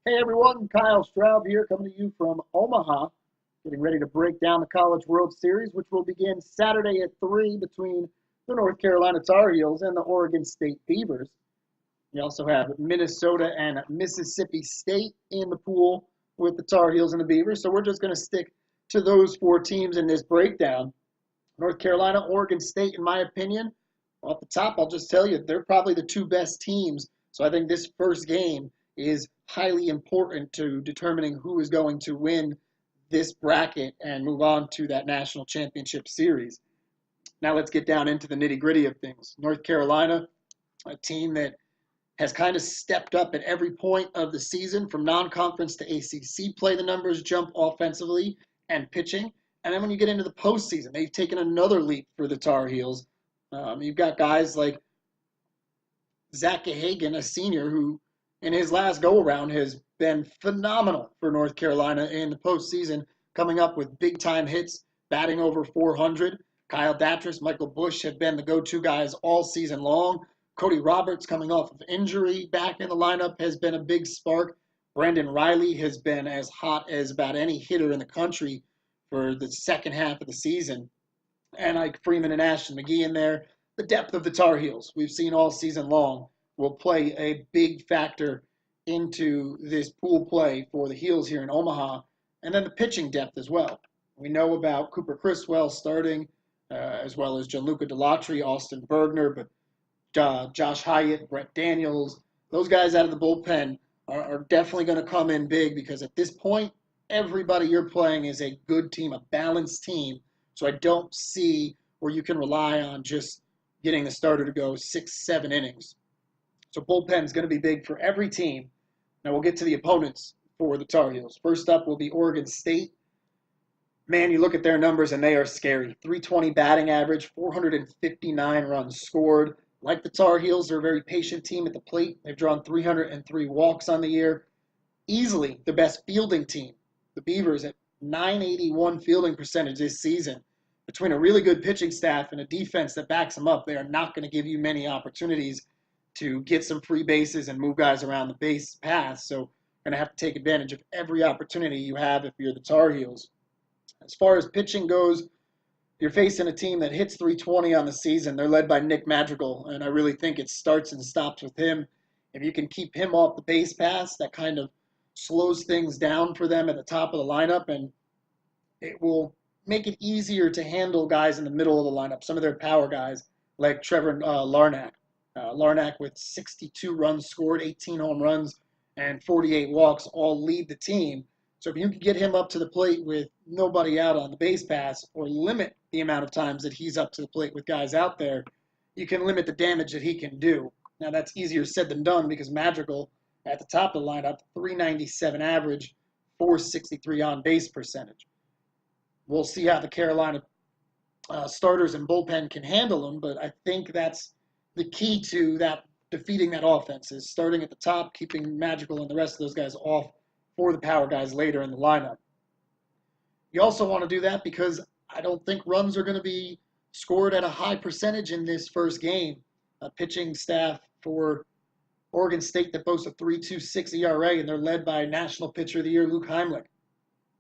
Hey everyone, Kyle Straub here coming to you from Omaha, getting ready to break down the College World Series, which will begin Saturday at 3 between the North Carolina Tar Heels and the Oregon State Beavers. We also have Minnesota and Mississippi State in the pool with the Tar Heels and the Beavers, so we're just going to stick to those four teams in this breakdown. North Carolina, Oregon State, in my opinion, off the top, I'll just tell you, they're probably the two best teams. So I think this first game is highly important to determining who is going to win this bracket and move on to that national championship series. Now let's get down into the nitty-gritty of things. North Carolina, a team that has kind of stepped up at every point of the season from non-conference to ACC play. The numbers jump offensively and pitching. And then when you get into the postseason, they've taken another leap for the Tar Heels. You've got guys like Zach Hagan, a senior, who in his last go-around has been phenomenal for North Carolina in the postseason, coming up with big-time hits, batting over 400. Kyle Datris, Michael Bush have been the go-to guys all season long. Cody Roberts, coming off of injury, back in the lineup, has been a big spark. Brandon Riley has been as hot as about any hitter in the country for the second half of the season. And Ike Freeman and Ashton McGee in there. The depth of the Tar Heels we've seen all season long will play a big factor into this pool play for the Heels here in Omaha. And then the pitching depth as well. We know about Cooper Criswell starting, as well as Gianluca Delatry, Austin Bergner, but Josh Hyatt, Brett Daniels, those guys out of the bullpen are definitely going to come in big because at this point, everybody you're playing is a good team, a balanced team. So I don't see where you can rely on just getting the starter to go 6-7 innings. So bullpen is going to be big for every team. Now we'll get to the opponents for the Tar Heels. First up will be Oregon State. Man, you look at their numbers and they are scary. 320 batting average, 459 runs scored. Like the Tar Heels, they're a very patient team at the plate. They've drawn 303 walks on the year. Easily the best fielding team. The Beavers at 981 fielding percentage this season. Between a really good pitching staff and a defense that backs them up, they are not going to give you many opportunities to get some free bases and move guys around the base path. So you're going to have to take advantage of every opportunity you have if you're the Tar Heels. As far as pitching goes, you're facing a team that hits 320 on the season. They're led by Nick Madrigal, and I really think it starts and stops with him. If you can keep him off the base paths, that kind of slows things down for them at the top of the lineup, and it will make it easier to handle guys in the middle of the lineup, some of their power guys like Trevor Larnach. Larnach with 62 runs scored, 18 home runs, and 48 walks all lead the team. So if you can get him up to the plate with nobody out on the base pass or limit the amount of times that he's up to the plate with guys out there, you can limit the damage that he can do. Now that's easier said than done because Madrigal at the top of the lineup, 397 average, 463 on base percentage. We'll see how the Carolina starters and bullpen can handle him, but I think that's the key to that defeating that offense is starting at the top, keeping Madrigal and the rest of those guys off for the power guys later in the lineup. You also want to do that because I don't think runs are going to be scored at a high percentage in this first game. A pitching staff for Oregon State that boasts a 3.26 ERA, and they're led by National Pitcher of the Year Luke Heimlich.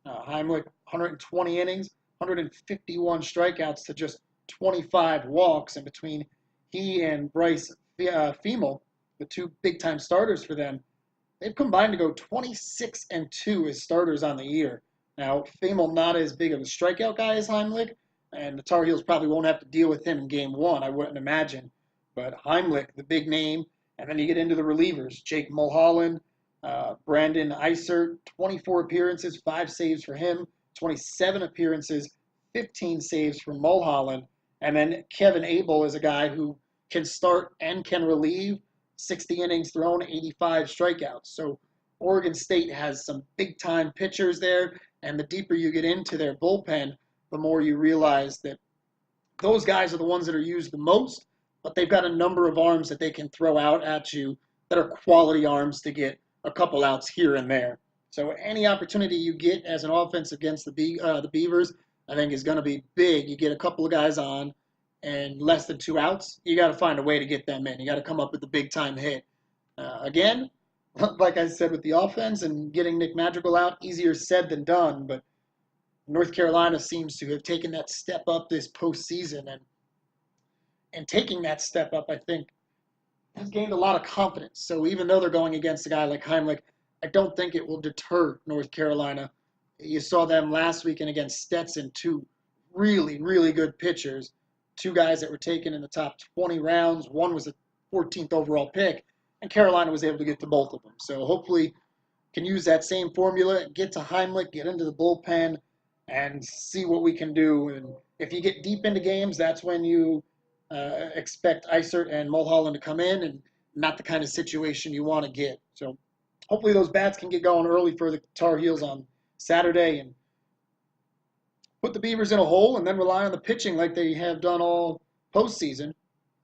Heimlich, 120 innings, 151 strikeouts to just 25 walks, and between he and Bryce Femel, the two big-time starters for them, they've combined to go 26-2 as starters on the year. Now, Femel not as big of a strikeout guy as Heimlich, and the Tar Heels probably won't have to deal with him in Game 1, I wouldn't imagine. But Heimlich, the big name, and then you get into the relievers. Jake Mulholland, Brandon Eisert, 24 appearances, 5 saves for him, 27 appearances, 15 saves for Mulholland. And then Kevin Abel is a guy who can start and can relieve, 60 innings thrown, 85 strikeouts. So Oregon State has some big-time pitchers there, and the deeper you get into their bullpen, the more you realize that those guys are the ones that are used the most, but they've got a number of arms that they can throw out at you that are quality arms to get a couple outs here and there. So any opportunity you get as an offense against the Beavers, I think is going to be big. You get a couple of guys on and less than 2 outs, you got to find a way to get them in. You got to come up with a big-time hit. Again, like I said, with the offense and getting Nick Madrigal out, easier said than done. But North Carolina seems to have taken that step up this postseason, and taking that step up, I think, has gained a lot of confidence. So even though they're going against a guy like Heimlich, I don't think it will deter North Carolina. You saw them last weekend against Stetson, two really, really good pitchers, two guys that were taken in the top 20 rounds. One was a 14th overall pick, and Carolina was able to get to both of them. So hopefully can use that same formula, get to Heimlich, get into the bullpen, and see what we can do. And if you get deep into games, that's when you expect Isert and Mulholland to come in, and not the kind of situation you want to get. So hopefully those bats can get going early for the Tar Heels on Saturday and put the Beavers in a hole, and then rely on the pitching like they have done all postseason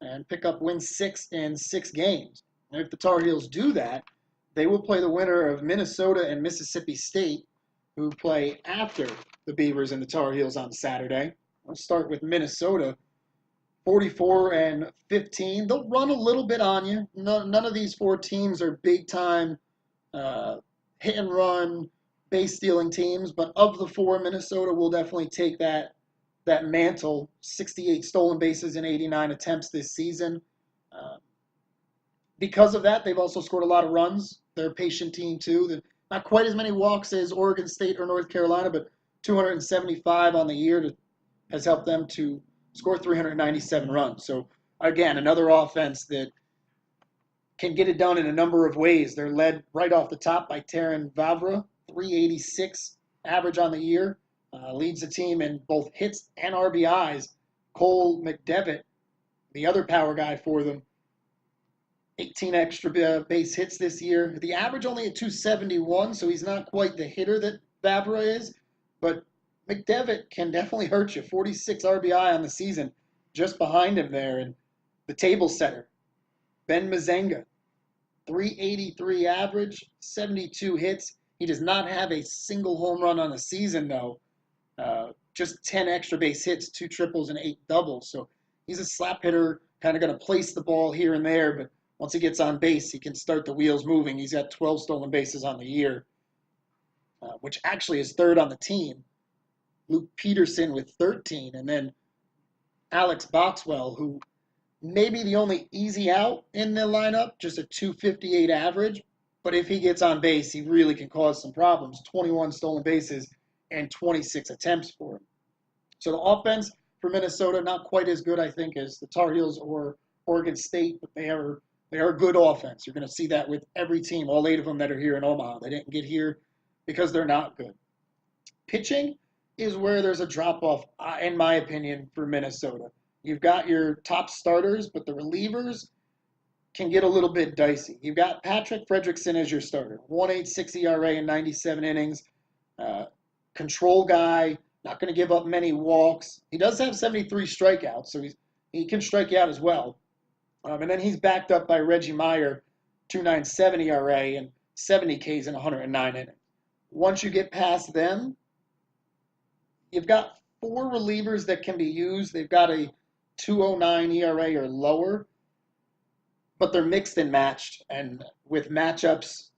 and pick up win 6 in 6 games. And if the Tar Heels do that, they will play the winner of Minnesota and Mississippi State, who play after the Beavers and the Tar Heels on Saturday. I'll start with Minnesota, 44 and 15. They'll run a little bit on you. None of these four teams are big time hit and run, base stealing teams, but of the four, Minnesota will definitely take that mantle. 68 stolen bases in 89 attempts this season. Because of that, they've also scored a lot of runs. They're a patient team too. Not quite as many walks as Oregon State or North Carolina, but 275 on the year has helped them to score 397 runs. So again, another offense that can get it done in a number of ways. They're led right off the top by Terran Vavra, 386 average on the year. Leads the team in both hits and RBIs. Cole McDevitt, the other power guy for them, 18 extra base hits this year. The average only at 271, so he's not quite the hitter that Vavra is, but McDevitt can definitely hurt you. 46 RBI on the season, just behind him there. And the table setter, Ben Mazenga, 383 average, 72 hits. He does not have a single home run on the season, though. Just 10 extra base hits, 2 triples, and 8 doubles. So he's a slap hitter, kind of going to place the ball here and there, but once he gets on base, he can start the wheels moving. He's got 12 stolen bases on the year, which actually is third on the team. Luke Peterson with 13, and then Alex Boxwell, who may be the only easy out in the lineup, just a 258 average. But if he gets on base, he really can cause some problems. 21 stolen bases and 26 attempts for him. So the offense for Minnesota, not quite as good, I think, as the Tar Heels or Oregon State, but they are a good offense. You're going to see that with every team, all 8 of them that are here in Omaha. They didn't get here because they're not good. Pitching is where there's a drop-off, in my opinion, for Minnesota. You've got your top starters, but the relievers can get a little bit dicey. You've got Patrick Fredrickson as your starter, 1.86 ERA in 97 innings. Control guy, not going to give up many walks. He does have 73 strikeouts, so he can strike you out as well. And then he's backed up by Reggie Meyer, 2.97 ERA and 70 Ks in 109 innings. Once you get past them, you've got 4 relievers that can be used. They've got a 2.09 ERA or lower, but they're mixed and matched. And with matchups,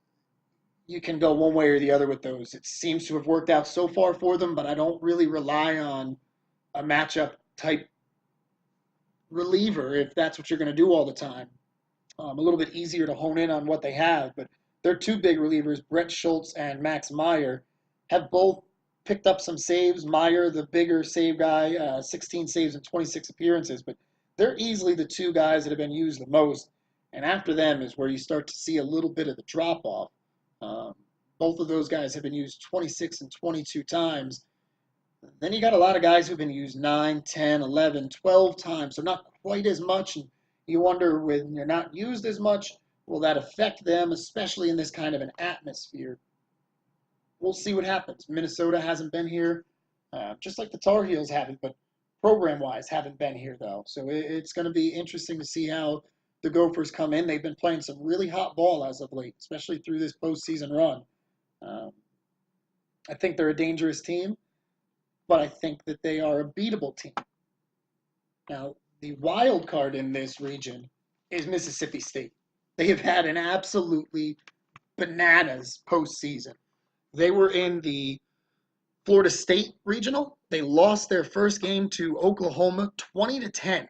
you can go one way or the other with those. It seems to have worked out so far for them, but I don't really rely on a matchup type reliever if that's what you're going to do all the time. A little bit easier to hone in on what they have, but their 2 big relievers, Brett Schultz and Max Meyer, have both picked up some saves. Meyer, the bigger save guy, 16 saves and 26 appearances, but they're easily the 2 guys that have been used the most. And after them is where you start to see a little bit of the drop-off. Both of those guys have been used 26 and 22 times. Then you got a lot of guys who've been used 9, 10, 11, 12 times, so not quite as much. And you wonder, when you're not used as much, will that affect them, especially in this kind of an atmosphere? We'll see what happens. Minnesota hasn't been here, just like the Tar Heels haven't, but program-wise haven't been here, though. So it's going to be interesting to see how the Gophers come in. They've been playing some really hot ball as of late, especially through this postseason run. I think they're a dangerous team, but I think that they are a beatable team. Now, the wild card in this region is Mississippi State. They have had an absolutely bananas postseason. They were in the Florida State regional. They lost their first game to Oklahoma 20-10.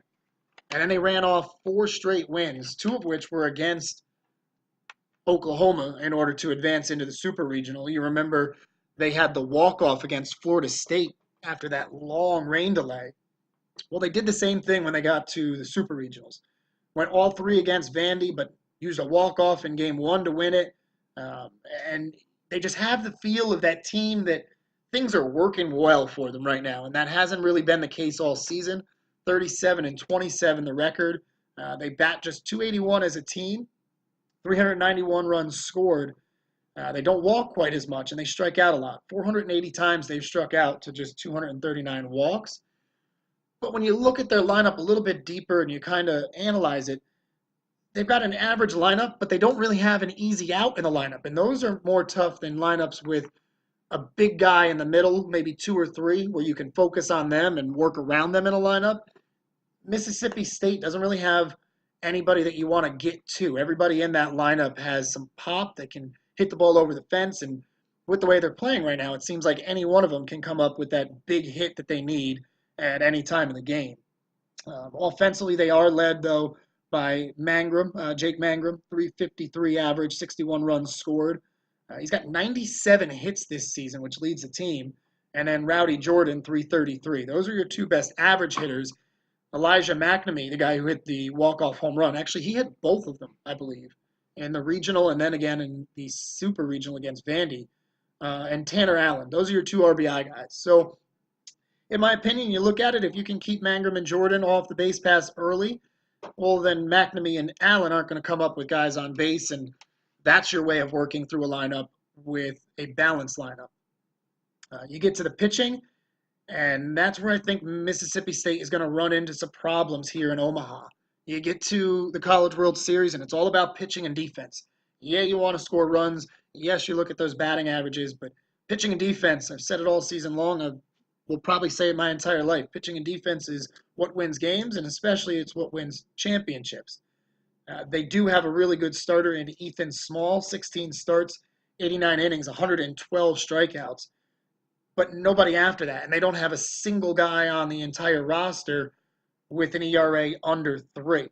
And then they ran off 4 straight wins, 2 of which were against Oklahoma in order to advance into the super regional. You remember they had the walk-off against Florida State after that long rain delay. Well, they did the same thing when they got to the super regionals. Went all 3 against Vandy, but used a walk-off in game 1 to win it. Um, and they just have the feel of that team that things are working well for them right now, and that hasn't really been the case all season. 37-27 the record. They bat just 281 as a team, 391 runs scored. They don't walk quite as much, and they strike out a lot. 480 times they've struck out to just 239 walks. But when you look at their lineup a little bit deeper and you kind of analyze it, they've got an average lineup, but they don't really have an easy out in the lineup. And those are more tough than lineups with a big guy in the middle, maybe 2 or 3, where you can focus on them and work around them in a lineup. Mississippi State doesn't really have anybody that you want to get to. Everybody in that lineup has some pop that can hit the ball over the fence. And with the way they're playing right now, it seems like any one of them can come up with that big hit that they need at any time in the game. Offensively, they are led, though, by Mangrum, Jake Mangrum, 353 average, 61 runs scored. He's got 97 hits this season, which leads the team. And then Rowdy Jordan, 333. Those are your 2 best average hitters. Elijah McNamee, the guy who hit the walk-off home run, actually, he hit both of them, I believe, in the regional and then again in the super regional against Vandy. And Tanner Allen. Those are your 2 RBI guys. So, in my opinion, you look at it, if you can keep Mangrum and Jordan off the base pass early, well, then McNamee and Allen aren't going to come up with guys on base, and that's your way of working through a lineup with a balanced lineup. You get to the pitching, and that's where I think Mississippi State is going to run into some problems here in Omaha. You get to the College World Series, and it's all about pitching and defense. Yeah, you want to score runs. Yes, you look at those batting averages, but pitching and defense, I've said it all season long. I will probably say it my entire life. Pitching and defense is what wins games, and especially it's what wins championships. They do have a really good starter in Ethan Small, 16 starts, 89 innings, 112 strikeouts, but nobody after that. And they don't have a single guy on the entire roster with an ERA under 3.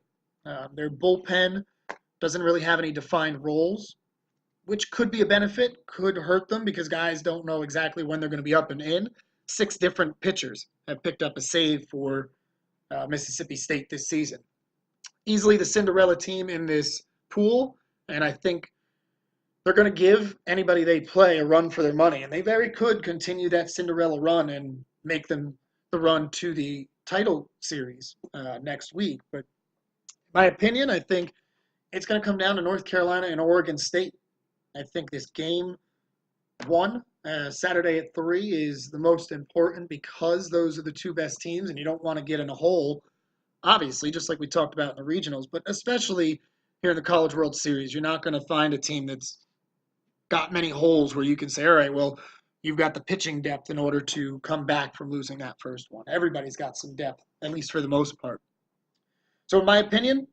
Their bullpen doesn't really have any defined roles, which could be a benefit, could hurt them because guys don't know exactly when they're going to be up and in. 6 different pitchers have picked up a save for Mississippi State this season. Easily the Cinderella team in this pool, and I think they're going to give anybody they play a run for their money, and they very could continue that Cinderella run and make them the run to the title series next week. But in my opinion, I think it's going to come down to North Carolina and Oregon State. I think this game 1, Saturday at 3, is the most important because those are the 2 best teams, and you don't want to get in a hole, obviously, just like we talked about in the regionals, but especially here in the College World Series. You're not going to find a team that's got many holes where you can say, all right, well, you've got the pitching depth in order to come back from losing that first one. Everybody's got some depth, at least for the most part. So in my opinion,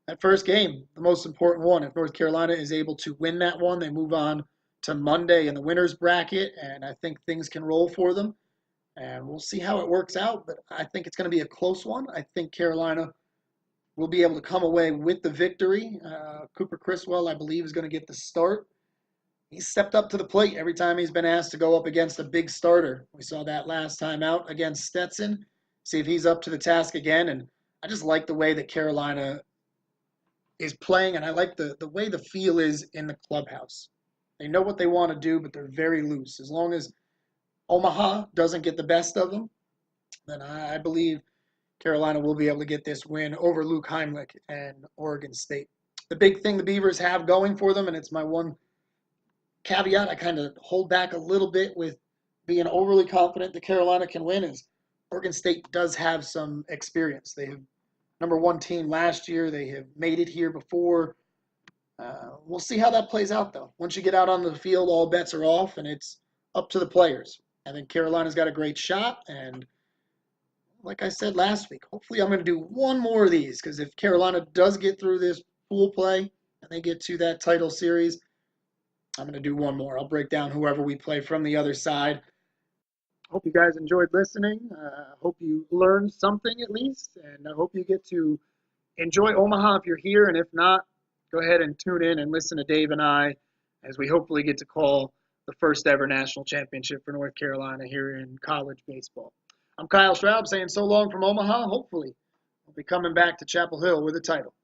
that first game, the most important one. If North Carolina is able to win that one, they move on to Monday in the winner's bracket, and I think things can roll for them. And we'll see how it works out, but I think it's going to be a close one. I think Carolina will be able to come away with the victory. Cooper Criswell, I believe, is going to get the start. He's stepped up to the plate every time he's been asked to go up against a big starter. We saw that last time out against Stetson. See if he's up to the task again. And I just like the way that Carolina is playing, and I like the way the feel is in the clubhouse. They know what they want to do, but they're very loose. As long as Omaha doesn't get the best of them, then I believe Carolina will be able to get this win over Luke Heimlich and Oregon State. The big thing the Beavers have going for them, and it's my one caveat I kind of hold back a little bit with being overly confident that Carolina can win, is Oregon State does have some experience. They have #1 team last year. They have made it here before. We'll see how that plays out, though. Once you get out on the field, all bets are off, and it's up to the players. I think Carolina's got a great shot, and like I said last week, hopefully I'm going to do one more of these, because if Carolina does get through this pool play and they get to that title series, I'm going to do one more. I'll break down whoever we play from the other side. Hope you guys enjoyed listening. Hope you learned something at least, and I hope you get to enjoy Omaha if you're here, and if not, go ahead and tune in and listen to Dave and I as we hopefully get to call the first ever national championship for North Carolina here in college baseball. I'm Kyle Schraub saying so long from Omaha. Hopefully, I'll be coming back to Chapel Hill with a title.